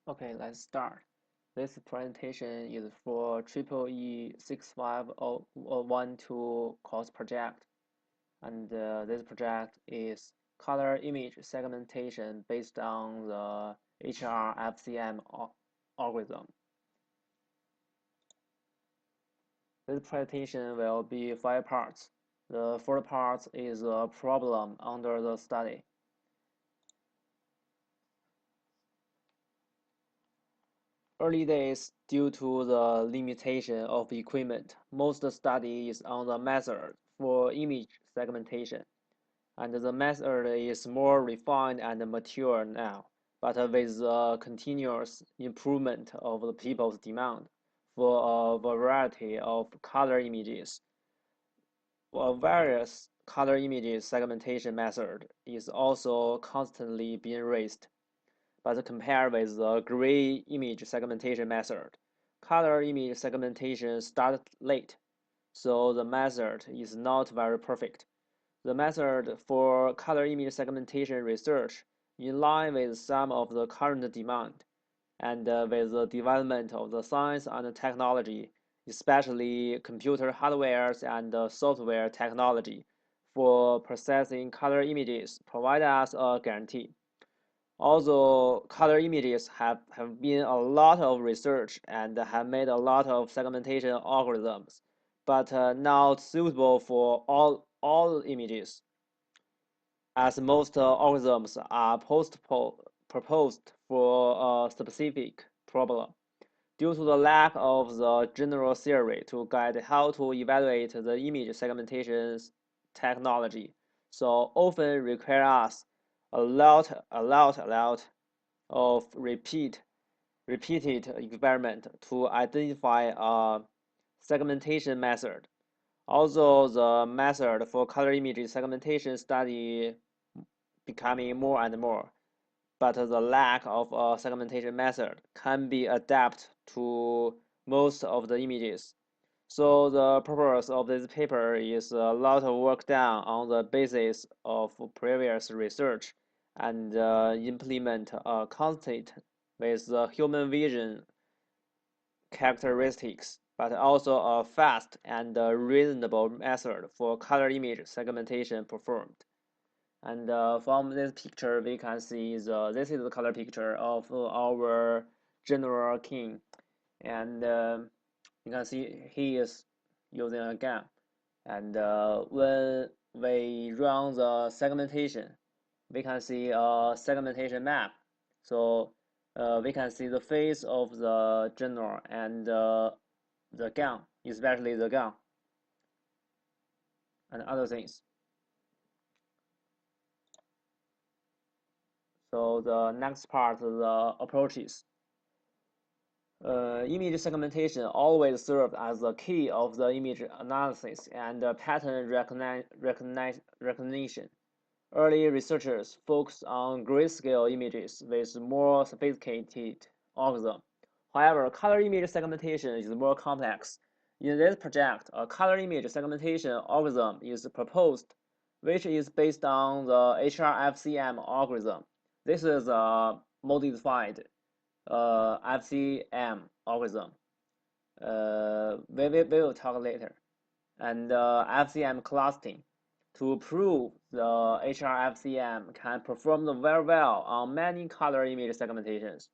Okay, let's start. This presentation is for EEE 65012 course project, and this project is color image segmentation based on the HRFCM algorithm. This presentation will be 5 parts. The first part is a problem under the study. Early days, due to the limitation of equipment, most study is on the method for image segmentation, and the method is more refined and mature now, but with the continuous improvement of the people's demand for a variety of color images. Various color image segmentation method is also constantly being raised. But compared with the gray image segmentation method, color image segmentation started late, so the method is not very perfect. The method for color image segmentation research in line with some of the current demand, and with the development of the science and technology, especially computer hardware and software technology for processing color images, provide us a guarantee. Although color images have been a lot of research and have made a lot of segmentation algorithms, but not suitable for all images, as most algorithms are proposed for a specific problem. Due to the lack of the general theory to guide how to evaluate the image segmentation technology, so often require us a lot of repeated experiment to identify a segmentation method. Although the method for color image segmentation study becoming more and more, but the lack of a segmentation method can be adapted to most of the images. So the purpose of this paper is a lot of work done on the basis of previous research and implement a constant with the human vision characteristics, but also a fast and reasonable method for color image segmentation performed. And from this picture, we can see this is the color picture of our General King, and you can see he is using a gun. And when we run the segmentation, we can see a segmentation map. So we can see the face of the general and the gun, especially the gun, and other things. So the next part, the approaches. Image segmentation always served as the key of the image analysis and pattern recognition. Early researchers focused on grayscale images with more sophisticated algorithms. However, color image segmentation is more complex. In this project, a color image segmentation algorithm is proposed, which is based on the HRFCM algorithm. This is a modified FCM algorithm. We will talk later. And FCM clustering to prove the HRFCM can perform very well on many color image segmentations.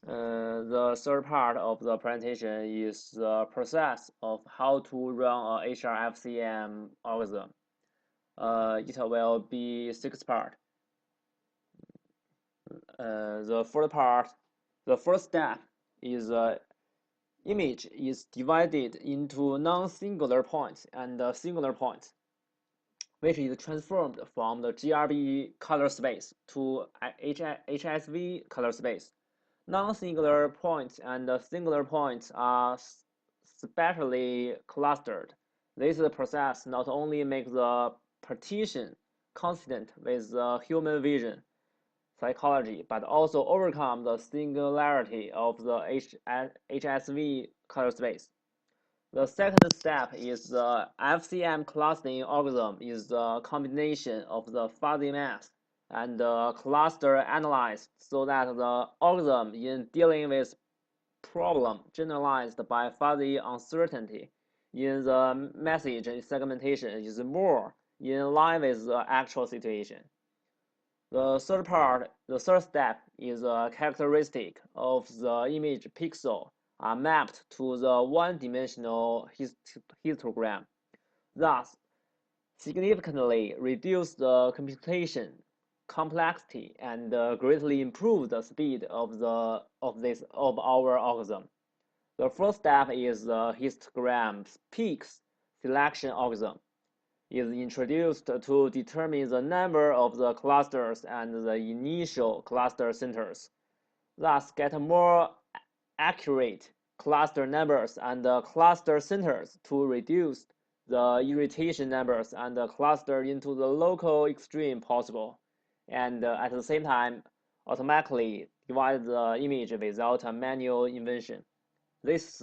The third part of the presentation is the process of how to run a HRFCM algorithm. It will be 6 parts. The first step is image is divided into non-singular points and singular points, which is transformed from the GRB color space to HSV color space. Non-singular points and singular points are spatially clustered. This process not only makes the partition consistent with the human vision psychology, but also overcome the singularity of the HSV color space. The second step is the FCM clustering algorithm is the combination of the fuzzy mask and cluster analyzed so that the algorithm in dealing with problem generalized by fuzzy uncertainty in the message segmentation is more in line with the actual situation. The third step is a characteristic of the image pixel are mapped to the one-dimensional histogram, thus significantly reduce the computation complexity and greatly improve the speed of our algorithm. The first step is the histogram peaks selection algorithm is introduced to determine the number of the clusters and the initial cluster centers, thus get more accurate cluster numbers and cluster centers to reduce the irritation numbers and cluster into the local extreme possible, and at the same time automatically divide the image without a manual intervention. This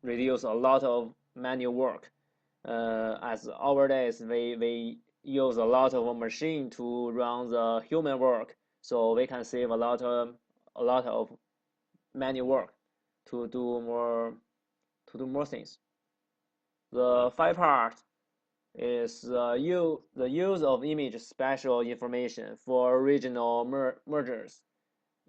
reduces a lot of manual work. As nowadays we use a lot of machine to run the human work, so we can save a lot of manual work to do more things. The five part is the use of image spatial information for regional mergers.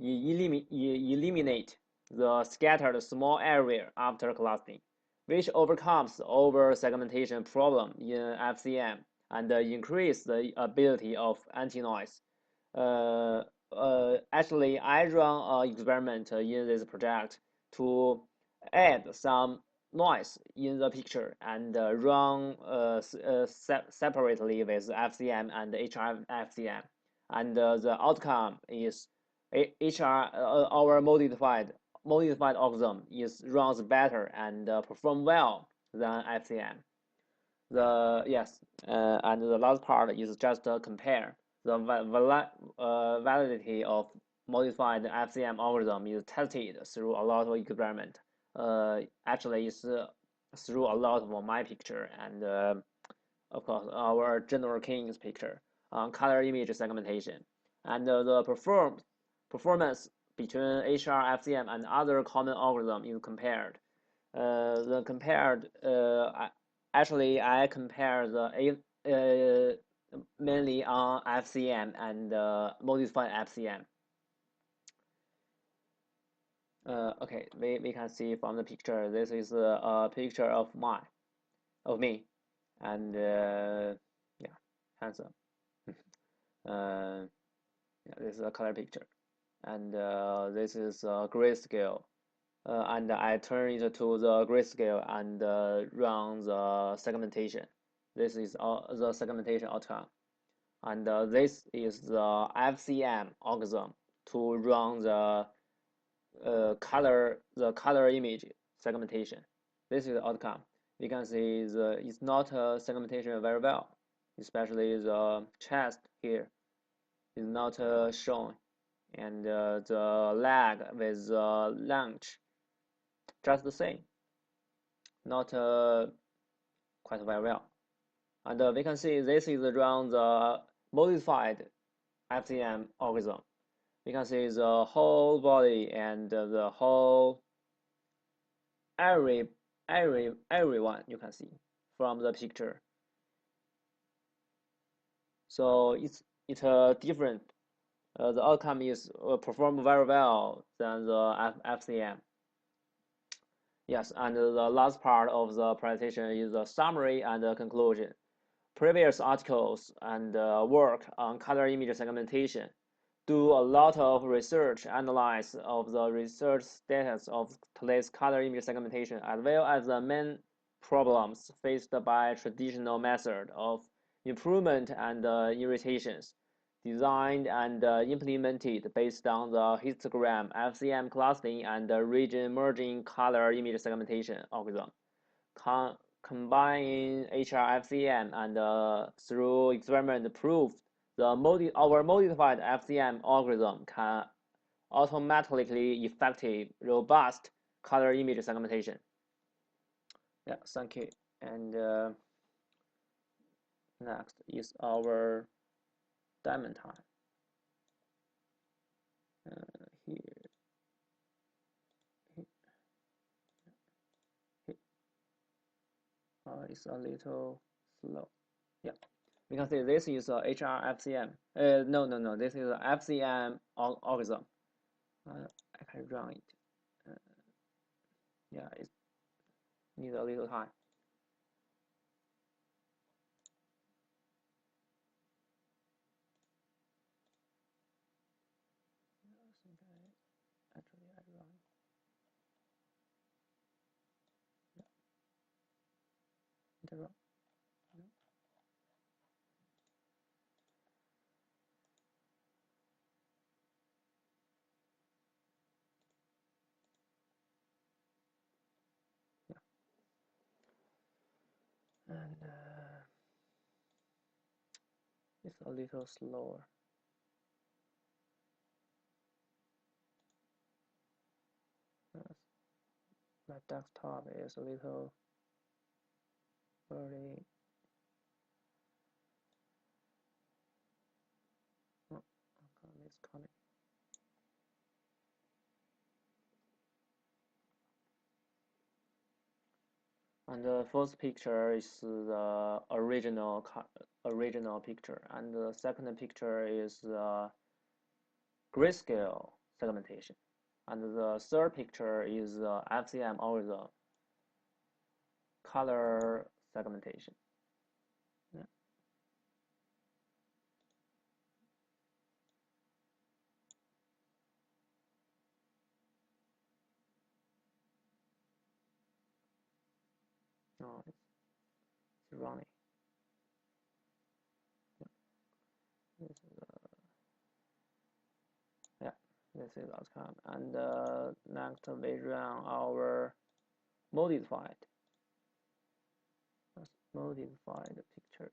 Eliminate the scattered small area after clustering, which overcomes over segmentation problem in FCM and increase the ability of anti-noise. Actually, I run an experiment in this project to add some noise in the picture and run separately with FCM and HRFCM, and the outcome is our modified algorithm runs better and perform well than FCM. And the last part is just compare the validity of modified FCM algorithm is tested through a lot of experiment. Actually, it's through a lot of my picture and of course our General King's picture on color image segmentation, and the performance between HRFCM and other common algorithm is compared. Actually, I compare the mainly on FCM and modified FCM. Okay, we can see from the picture, this is a picture of me, and yeah, handsome. Yeah, this is a color picture, and this is grayscale. And I turn it to the grayscale and run the segmentation. This is the segmentation outcome, and this is the FCM algorithm to run the color image segmentation. This is the outcome. You can see it's not segmentation very well, especially the chest here is not shown, and the leg with the lunge just the same, not quite very well. And we can see this is around the modified FCM algorithm. We can see the whole body and the whole everyone you can see from the picture. So it's different. The outcome is performed very well than the FCM. Yes, and the last part of the presentation is the summary and the conclusion. Previous articles and work on color image segmentation do a lot of research analysis of the research status of today's color image segmentation, as well as the main problems faced by traditional method of improvement and irritations, designed and implemented based on the histogram, FCM clustering, and region merging color image segmentation algorithm. Combining HRFCM and through experiment proved our modified FCM algorithm can automatically effective, robust color image segmentation. Yeah, thank you. And next is our diamond time. it's a little slow. Yeah, we can see this is a HRFCM. No, this is a FCM algorithm. I can run it. Yeah, it needs a little time. Actually I run. Yeah, it run. Yeah. And it's a little slower. My desktop is a little early. Oh, it's coming. And the first picture is the original picture, and the second picture is the grayscale segmentation, and the third picture is the FCM or the color segmentation. Yeah. Oh, it's running. Yeah. This is yeah, this is outcome. And next we run our modified picture.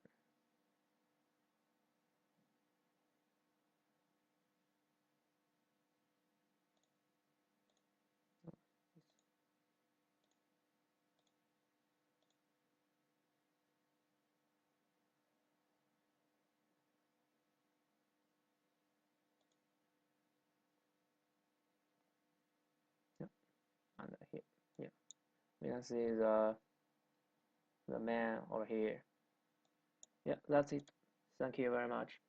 Yeah. And here, yeah, we can see the man over here. Yeah, that's it. Thank you very much.